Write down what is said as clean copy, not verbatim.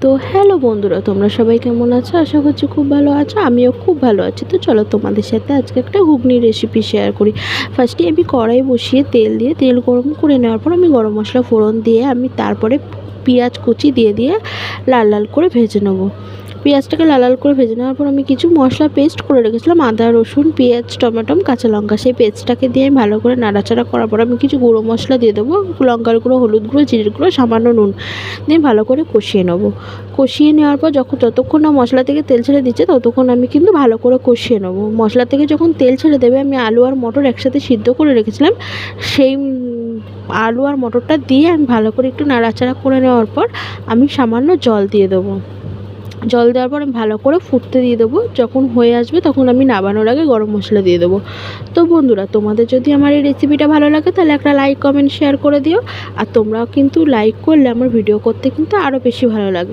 তো হ্যালো বন্ধুরা, তোমরা সবাই কেমন আছো? আশা করছি খুব ভালো আছো। আমিও খুব ভালো আছি। তো চলো তোমাদের সাথে আজকে একটা ঘুগনির রেসিপি শেয়ার করি। ফার্স্টে আমি কড়াই বসিয়ে তেল গরম করে নেওয়ার পর আমি গরম মশলা ফোড়ন দিয়ে আমি তারপরে পেঁয়াজ কুচি দিয়ে লাল লাল করে ভেজে নেবো। পেঁয়াজটাকে লাল লাল করে ভেজে নেওয়ার পর আমি কিছু মশলা পেস্ট করে রেখেছিলাম, আদা রসুন পেঁয়াজ টমেটো কাঁচা লঙ্কা। সেই পেস্টটাকে দিয়ে আমি ভালো করে নাড়াচাড়া করার পর আমি কিছু গুঁড়ো মশলা দিয়ে দেবো, লঙ্কার গুঁড়ো, হলুদ গুঁড়ো, জিরের গুঁড়ো, সামান্য নুন দিয়ে ভালো করে কষিয়ে নেবো। কষিয়ে নেওয়ার পর যতক্ষণ না মশলা থেকে তেল ছেড়ে দিচ্ছে ততক্ষণ আমি কিন্তু ভালো করে কষিয়ে নেবো। মশলা থেকে যখন তেল ছেড়ে দেবে আমি আলু আর মটর একসাথে সিদ্ধ করে রেখেছিলাম, সেই আলু আর মটরটা দিয়ে আমি ভালো করে একটু নাড়াচাড়া করে নেওয়ার পর আমি সামান্য জল দিয়ে দেবো। জল দেওয়ার পর আমি ভালো করে ফুটতে দিয়ে দেবো। যখন হয়ে আসবে তখন আমি নামানোর আগে গরম মশলা দিয়ে দেবো। তো বন্ধুরা, তোমাদের যদি আমার এই রেসিপিটা ভালো লাগে তাহলে একটা লাইক কমেন্ট শেয়ার করে দিও। আর তোমরাও কিন্তু লাইক করলে আমার ভিডিও করতে কিন্তু আরও বেশি ভালো লাগবে।